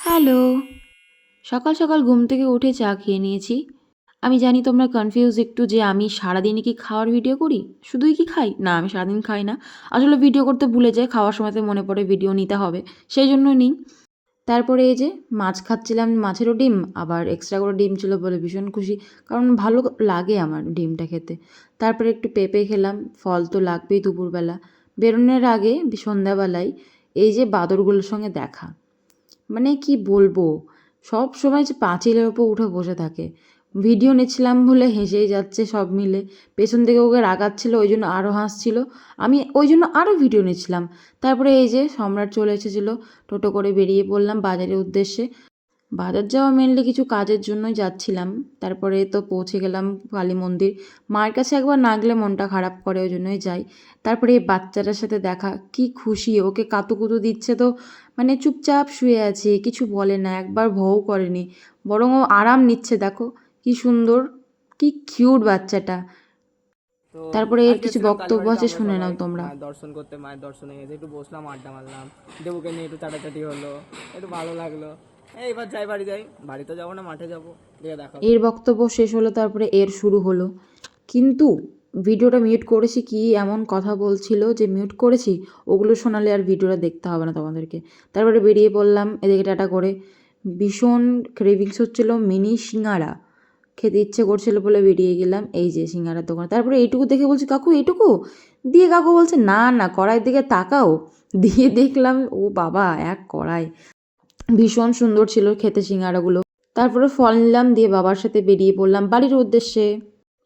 Hello! সকাল সকাল ঘুম থেকে উঠে চা খেয়ে নিয়েছি। আমি জানি তোমরা কনফিউজ একটু যে আমি সারাদিনই কি খাওয়ার ভিডিও করি? শুধুই কি খাই? না, আমি সারাদিন খাই না। আসলে ভিডিও করতে ভুলে যাই। খাওয়ার সময়তে মনে পড়ে ভিডিও নিতে হবে। সেইজন্য নিই। তারপরে এই যে মাছ খাচ্ছিলাম, মাছেরও ডিম, আবার এক্সট্রা করে ডিম ছিল বলে ভীষণ খুশি। কারণ ভালো লাগে আমার ডিমটা খেতে। তারপরে একটু পেঁপে খেলাম। ফল তো লাগবেই দুপুরবেলা। বেরোনোর আগে সন্ধ্যাবেলায় এই যে বাঁদরগুলোর সঙ্গে দেখা। মানে কি বলবো, সবসময় যে পাঁচিলের ওপর উঠে বসে থাকে। ভিডিও নিচ্ছিলাম বলে হেসেই যাচ্ছে সব মিলে। পেছন থেকে ওকে রাগাচ্ছিল, ওই জন্য আরও হাসছিল। আমি ওই জন্য আরও ভিডিও নিচ্ছিলাম। তারপরে এই যে সম্রাট চলে এসেছিল, টোটো করে বেরিয়ে পড়লাম বাজারের উদ্দেশ্যে। বাজার যাওয়া মেনলি কিছু কাজের জন্যই যাচ্ছিলাম। তারপরে তো পৌঁছে গেলাম কালী মন্দির। মায়ের কাছে একবার না গেলে মনটা খারাপ করে, ওই জন্যই যাই। তারপরে এই বাচ্চাটার সাথে দেখা, কি খুশি! ওকে কাতুকুতু দিচ্ছে তো মানে চুপচাপ শুয়ে আছে, কিছু বলে না, একবার ভয়ও করেনি। বরং ও আরাম নিচ্ছে দেখো, কি সুন্দর, কি কিউট বাচ্চাটা। তো তারপরে এর আজকে কিছু এসেছিলাম বক্তব্য কালীবাড়িতে আছে, আমরা শুনে সবাই নাও তোমরা। মায়ের দর্শন করতে। মায়ের দর্শনে এসে একটু বসলাম, আড্ডা মারলাম, দেবুকে নিয়ে একটু চাটাচাটি হলো, একটু ভালো লাগলো। এইবার যাই, বাড়ি যাই। বাড়িতে যাবো না, মাঠে যাবো, দিয়ে দেখা হচ্ছে। এর বক্তব্য শেষ হলো, তারপরে এর শুরু হলো। কিন্তু ভিডিওটা মিউট করেছি, কি এমন কথা বলছিল যে মিউট করেছি, ওগুলো শোনালে আর ভিডিওটা দেখতে হবে না তোমাদেরকে। তারপরে বেরিয়ে পড়লাম এদিকে টাটা করে। ভীষণ ক্রেভিংস হচ্ছিল মিনি সিঙ্গারা, খেতে ইচ্ছে করছিল বলে বেরিয়ে গেলাম এই যে সিঙ্গারার দোকান। তারপরে এইটুকু দেখে বলছি, কাকু এইটুকু দিয়ে, কাকু বলছে না না, কড়াইয়ের দিকে তাকাও। দিয়ে দেখলাম ও বাবা, এক কড়াই। ভীষণ সুন্দর ছিল খেতে সিঙ্গারাগুলো। তারপরে ফল নিলাম, দিয়ে বাবার সাথে বেরিয়ে পড়লাম বাড়ির উদ্দেশ্যে।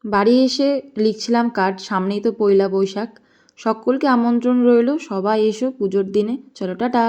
বাড়ি এসে লিখছিলাম কার্ড, সামনেই তো পয়লা বৈশাখ। সকলকে আমন্ত্রণ রইল, সবাই এসো পুজোর দিনে। চলো টাটা।